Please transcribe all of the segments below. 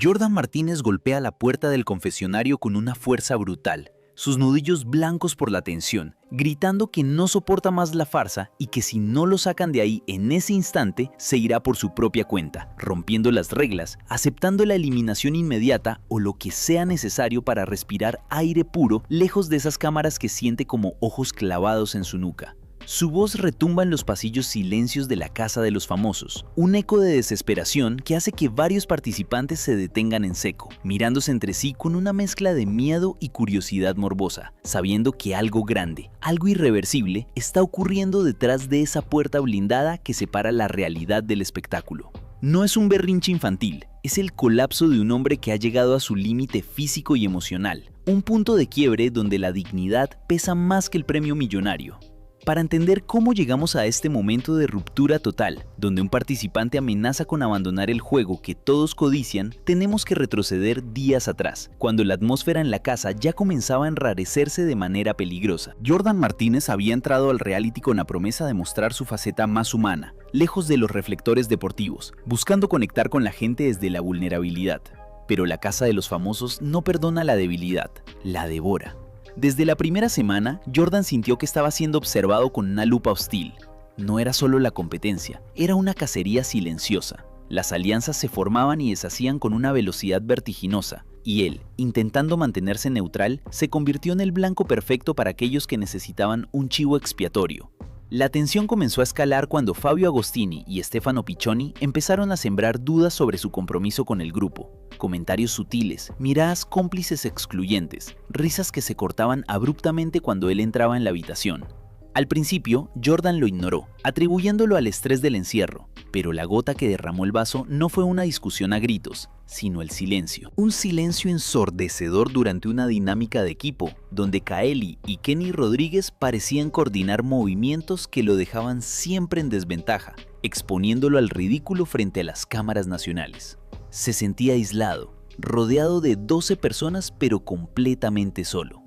Jordan Martínez golpea la puerta del confesionario con una fuerza brutal, sus nudillos blancos por la tensión, gritando que no soporta más la farsa y que si no lo sacan de ahí en ese instante, se irá por su propia cuenta, rompiendo las reglas, aceptando la eliminación inmediata o lo que sea necesario para respirar aire puro lejos de esas cámaras que siente como ojos clavados en su nuca. Su voz retumba en los pasillos silencios de la Casa de los Famosos, un eco de desesperación que hace que varios participantes se detengan en seco, mirándose entre sí con una mezcla de miedo y curiosidad morbosa, sabiendo que algo grande, algo irreversible, está ocurriendo detrás de esa puerta blindada que separa la realidad del espectáculo. No es un berrinche infantil, es el colapso de un hombre que ha llegado a su límite físico y emocional, un punto de quiebre donde la dignidad pesa más que el premio millonario. Para entender cómo llegamos a este momento de ruptura total, donde un participante amenaza con abandonar el juego que todos codician, tenemos que retroceder días atrás, cuando la atmósfera en la casa ya comenzaba a enrarecerse de manera peligrosa. Jordan Martínez había entrado al reality con la promesa de mostrar su faceta más humana, lejos de los reflectores deportivos, buscando conectar con la gente desde la vulnerabilidad. Pero la Casa de los Famosos no perdona la debilidad, la devora. Desde la primera semana, Jordan sintió que estaba siendo observado con una lupa hostil. No era solo la competencia, era una cacería silenciosa. Las alianzas se formaban y deshacían con una velocidad vertiginosa, y él, intentando mantenerse neutral, se convirtió en el blanco perfecto para aquellos que necesitaban un chivo expiatorio. La tensión comenzó a escalar cuando Fabio Agostini y Stefano Piccioni empezaron a sembrar dudas sobre su compromiso con el grupo. Comentarios sutiles, miradas cómplices excluyentes, risas que se cortaban abruptamente cuando él entraba en la habitación. Al principio, Jordan lo ignoró, atribuyéndolo al estrés del encierro, pero la gota que derramó el vaso no fue una discusión a gritos, sino el silencio. Un silencio ensordecedor durante una dinámica de equipo, donde Kaeli y Kenny Rodríguez parecían coordinar movimientos que lo dejaban siempre en desventaja, exponiéndolo al ridículo frente a las cámaras nacionales. Se sentía aislado, rodeado de 12 personas pero completamente solo.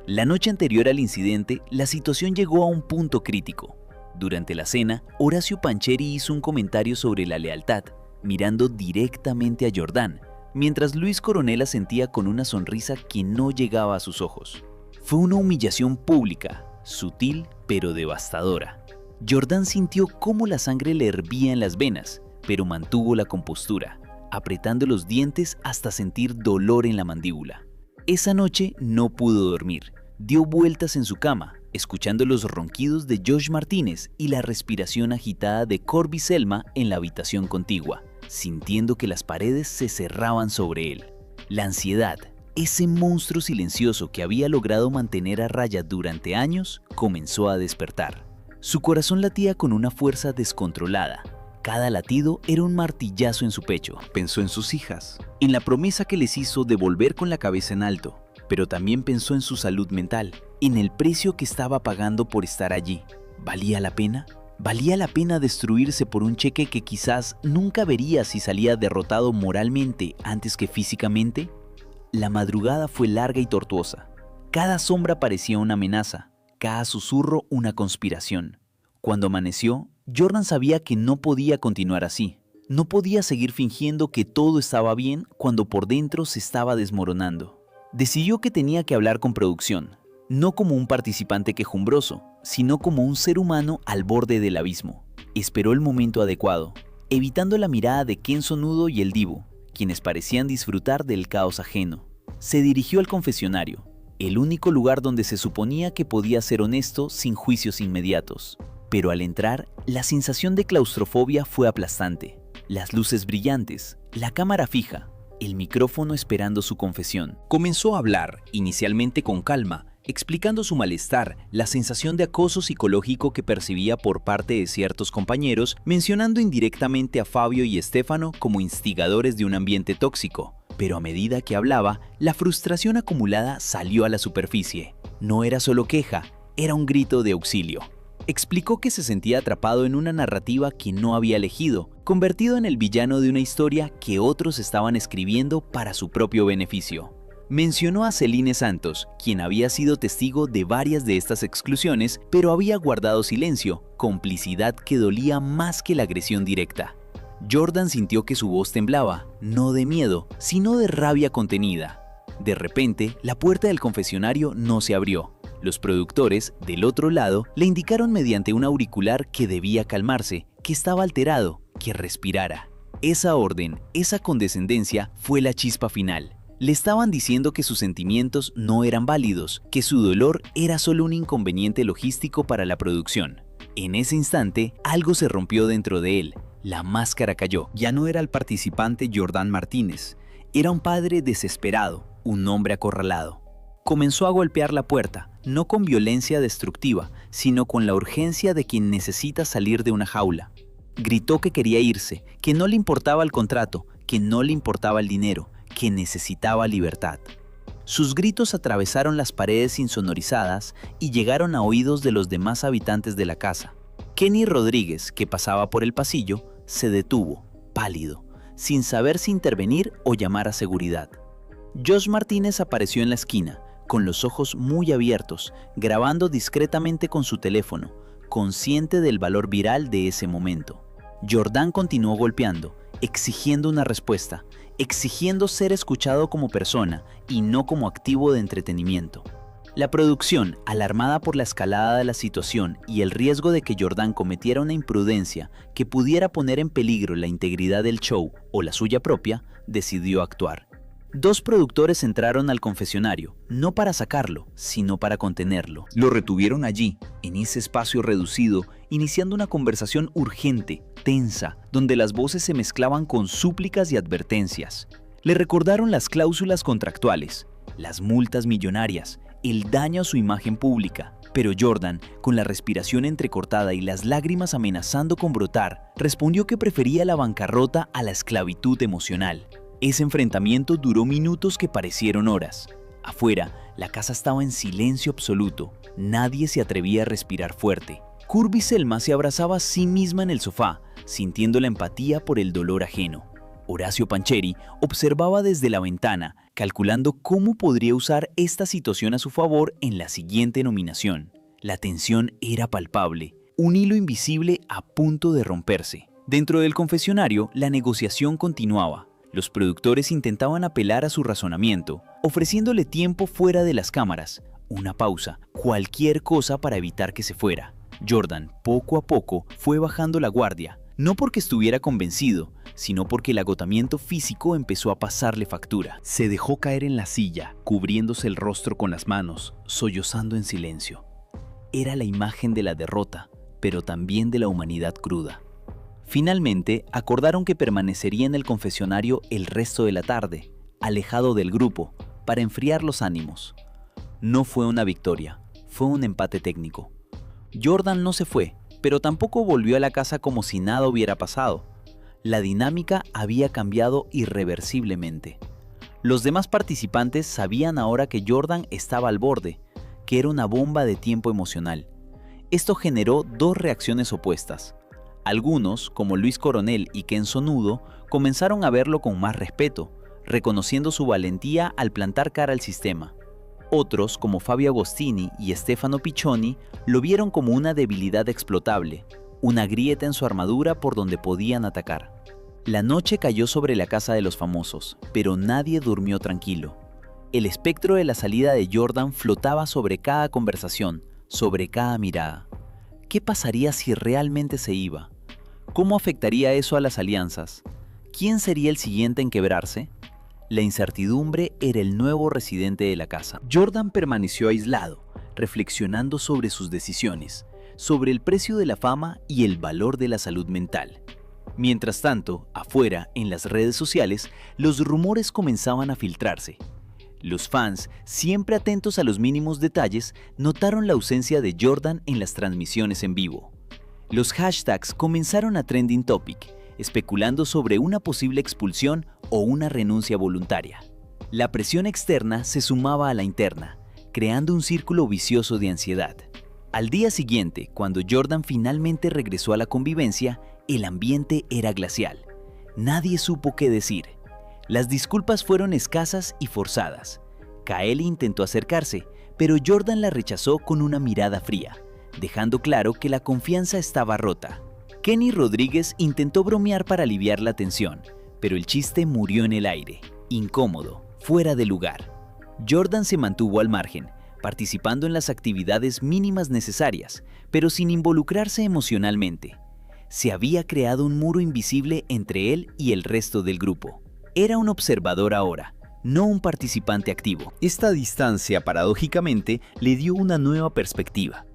La noche anterior al incidente, la situación llegó a un punto crítico. Durante la cena, Horacio Pancheri hizo un comentario sobre la lealtad, mirando directamente a Jordan, mientras Luis Coronel asentía con una sonrisa que no llegaba a sus ojos. Fue una humillación pública, sutil pero devastadora. Jordan sintió cómo la sangre le hervía en las venas, pero mantuvo la compostura, apretando los dientes hasta sentir dolor en la mandíbula. Esa noche no pudo dormir. Dio vueltas en su cama, escuchando los ronquidos de Josh Martínez y la respiración agitada de Corby Selma en la habitación contigua, sintiendo que las paredes se cerraban sobre él. La ansiedad, ese monstruo silencioso que había logrado mantener a raya durante años, comenzó a despertar. Su corazón latía con una fuerza descontrolada. Cada latido era un martillazo en su pecho. Pensó en sus hijas, en la promesa que les hizo de volver con la cabeza en alto, pero también pensó en su salud mental, en el precio que estaba pagando por estar allí. ¿Valía la pena? ¿Valía la pena destruirse por un cheque que quizás nunca vería si salía derrotado moralmente antes que físicamente? La madrugada fue larga y tortuosa. Cada sombra parecía una amenaza, cada susurro una conspiración. Cuando amaneció, Jordan sabía que no podía continuar así. No podía seguir fingiendo que todo estaba bien cuando por dentro se estaba desmoronando. Decidió que tenía que hablar con producción, no como un participante quejumbroso, sino como un ser humano al borde del abismo. Esperó el momento adecuado, evitando la mirada de Kenzo Nudo y el Divo, quienes parecían disfrutar del caos ajeno. Se dirigió al confesionario, el único lugar donde se suponía que podía ser honesto sin juicios inmediatos. Pero al entrar, la sensación de claustrofobia fue aplastante. Las luces brillantes, la cámara fija, el micrófono esperando su confesión. Comenzó a hablar, inicialmente con calma, explicando su malestar, la sensación de acoso psicológico que percibía por parte de ciertos compañeros, mencionando indirectamente a Fabio y Stefano como instigadores de un ambiente tóxico. Pero a medida que hablaba, la frustración acumulada salió a la superficie. No era solo queja, era un grito de auxilio. Explicó que se sentía atrapado en una narrativa que no había elegido, convertido en el villano de una historia que otros estaban escribiendo para su propio beneficio. Mencionó a Celine Santos, quien había sido testigo de varias de estas exclusiones, pero había guardado silencio, complicidad que dolía más que la agresión directa. Jordan sintió que su voz temblaba, no de miedo, sino de rabia contenida. De repente, la puerta del confesionario no se abrió. Los productores, del otro lado, le indicaron mediante un auricular que debía calmarse, que estaba alterado, que respirara. Esa orden, esa condescendencia, fue la chispa final. Le estaban diciendo que sus sentimientos no eran válidos, que su dolor era solo un inconveniente logístico para la producción. En ese instante, algo se rompió dentro de él. La máscara cayó. Ya no era el participante Jordan Martínez. Era un padre desesperado, un hombre acorralado. Comenzó a golpear la puerta, no con violencia destructiva, sino con la urgencia de quien necesita salir de una jaula. Gritó que quería irse, que no le importaba el contrato, que no le importaba el dinero, que necesitaba libertad. Sus gritos atravesaron las paredes insonorizadas y llegaron a oídos de los demás habitantes de la casa. Kenny Rodríguez, que pasaba por el pasillo, se detuvo, pálido, sin saber si intervenir o llamar a seguridad. Josh Martínez apareció en la esquina, con los ojos muy abiertos, grabando discretamente con su teléfono, consciente del valor viral de ese momento. Jordan continuó golpeando, exigiendo una respuesta, exigiendo ser escuchado como persona y no como activo de entretenimiento. La producción, alarmada por la escalada de la situación y el riesgo de que Jordan cometiera una imprudencia que pudiera poner en peligro la integridad del show o la suya propia, decidió actuar. Dos productores entraron al confesionario, no para sacarlo, sino para contenerlo. Lo retuvieron allí, en ese espacio reducido, iniciando una conversación urgente, tensa, donde las voces se mezclaban con súplicas y advertencias. Le recordaron las cláusulas contractuales, las multas millonarias, el daño a su imagen pública. Pero Jordan, con la respiración entrecortada y las lágrimas amenazando con brotar, respondió que prefería la bancarrota a la esclavitud emocional. Ese enfrentamiento duró minutos que parecieron horas. Afuera, la casa estaba en silencio absoluto. Nadie se atrevía a respirar fuerte. Curvy Selma se abrazaba a sí misma en el sofá, sintiendo la empatía por el dolor ajeno. Horacio Pancheri observaba desde la ventana, calculando cómo podría usar esta situación a su favor en la siguiente nominación. La tensión era palpable, un hilo invisible a punto de romperse. Dentro del confesionario, la negociación continuaba. Los productores intentaban apelar a su razonamiento, ofreciéndole tiempo fuera de las cámaras, una pausa, cualquier cosa para evitar que se fuera. Jordan, poco a poco, fue bajando la guardia, no porque estuviera convencido, sino porque el agotamiento físico empezó a pasarle factura. Se dejó caer en la silla, cubriéndose el rostro con las manos, sollozando en silencio. Era la imagen de la derrota, pero también de la humanidad cruda. Finalmente, acordaron que permanecería en el confesionario el resto de la tarde, alejado del grupo, para enfriar los ánimos. No fue una victoria, fue un empate técnico. Jordan no se fue, pero tampoco volvió a la casa como si nada hubiera pasado. La dinámica había cambiado irreversiblemente. Los demás participantes sabían ahora que Jordan estaba al borde, que era una bomba de tiempo emocional. Esto generó dos reacciones opuestas. Algunos, como Luis Coronel y Ken Sonudo, comenzaron a verlo con más respeto, reconociendo su valentía al plantar cara al sistema. Otros, como Fabio Agostini y Stefano Piccioni, lo vieron como una debilidad explotable, una grieta en su armadura por donde podían atacar. La noche cayó sobre la casa de los famosos, pero nadie durmió tranquilo. El espectro de la salida de Jordan flotaba sobre cada conversación, sobre cada mirada. ¿Qué pasaría si realmente se iba? ¿Cómo afectaría eso a las alianzas? ¿Quién sería el siguiente en quebrarse? La incertidumbre era el nuevo residente de la casa. Jordan permaneció aislado, reflexionando sobre sus decisiones, sobre el precio de la fama y el valor de la salud mental. Mientras tanto, afuera, en las redes sociales, los rumores comenzaban a filtrarse. Los fans, siempre atentos a los mínimos detalles, notaron la ausencia de Jordan en las transmisiones en vivo. Los hashtags comenzaron a trending topic, especulando sobre una posible expulsión o una renuncia voluntaria. La presión externa se sumaba a la interna, creando un círculo vicioso de ansiedad. Al día siguiente, cuando Jordan finalmente regresó a la convivencia, el ambiente era glacial. Nadie supo qué decir. Las disculpas fueron escasas y forzadas. Kaeli intentó acercarse, pero Jordan la rechazó con una mirada fría, dejando claro que la confianza estaba rota. Kenny Rodríguez intentó bromear para aliviar la tensión, pero el chiste murió en el aire, incómodo, fuera de lugar. Jordan se mantuvo al margen, participando en las actividades mínimas necesarias, pero sin involucrarse emocionalmente. Se había creado un muro invisible entre él y el resto del grupo. Era un observador ahora, no un participante activo. Esta distancia, paradójicamente, le dio una nueva perspectiva.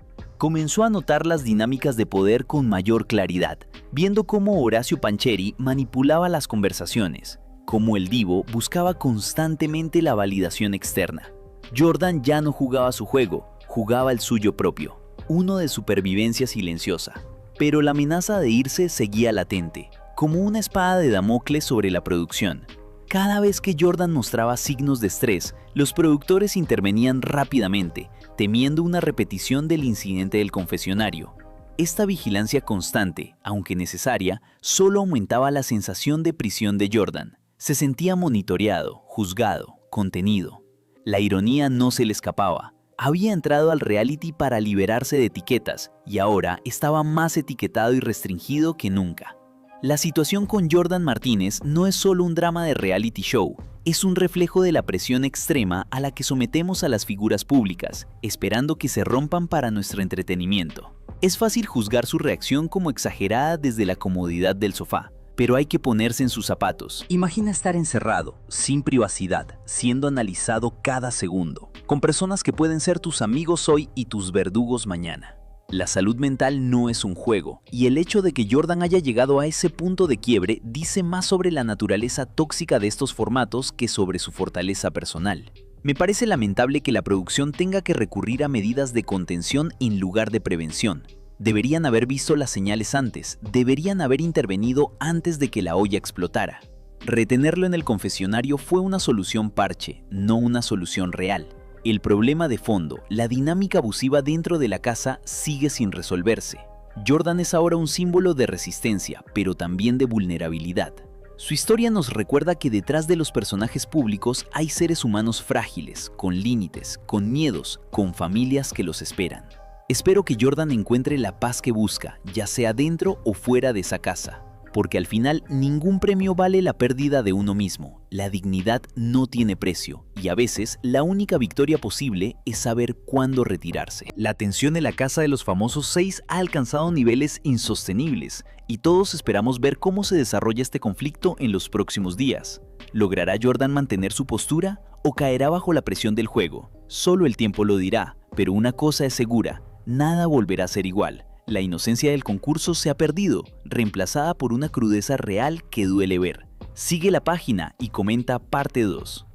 Comenzó a notar las dinámicas de poder con mayor claridad, viendo cómo Horacio Pancheri manipulaba las conversaciones, cómo el divo buscaba constantemente la validación externa. Jordan ya no jugaba su juego, jugaba el suyo propio, uno de supervivencia silenciosa. Pero la amenaza de irse seguía latente, como una espada de Damocles sobre la producción. Cada vez que Jordan mostraba signos de estrés, los productores intervenían rápidamente, temiendo una repetición del incidente del confesionario. Esta vigilancia constante, aunque necesaria, solo aumentaba la sensación de prisión de Jordan. Se sentía monitoreado, juzgado, contenido. La ironía no se le escapaba. Había entrado al reality para liberarse de etiquetas y ahora estaba más etiquetado y restringido que nunca. La situación con Jordan Martínez no es solo un drama de reality show, es un reflejo de la presión extrema a la que sometemos a las figuras públicas, esperando que se rompan para nuestro entretenimiento. Es fácil juzgar su reacción como exagerada desde la comodidad del sofá, pero hay que ponerse en sus zapatos. Imagina estar encerrado, sin privacidad, siendo analizado cada segundo, con personas que pueden ser tus amigos hoy y tus verdugos mañana. La salud mental no es un juego, y el hecho de que Jordan haya llegado a ese punto de quiebre dice más sobre la naturaleza tóxica de estos formatos que sobre su fortaleza personal. Me parece lamentable que la producción tenga que recurrir a medidas de contención en lugar de prevención. Deberían haber visto las señales antes, deberían haber intervenido antes de que la olla explotara. Retenerlo en el confesionario fue una solución parche, no una solución real. El problema de fondo, la dinámica abusiva dentro de la casa, sigue sin resolverse. Jordan es ahora un símbolo de resistencia, pero también de vulnerabilidad. Su historia nos recuerda que detrás de los personajes públicos hay seres humanos frágiles, con límites, con miedos, con familias que los esperan. Espero que Jordan encuentre la paz que busca, ya sea dentro o fuera de esa casa. Porque al final ningún premio vale la pérdida de uno mismo. La dignidad no tiene precio y a veces la única victoria posible es saber cuándo retirarse. La tensión en la casa de los famosos 6 ha alcanzado niveles insostenibles y todos esperamos ver cómo se desarrolla este conflicto en los próximos días. ¿Logrará Jordan mantener su postura o caerá bajo la presión del juego? Solo el tiempo lo dirá, pero una cosa es segura, nada volverá a ser igual. La inocencia del concurso se ha perdido, reemplazada por una crudeza real que duele ver. Sigue la página y comenta parte 2.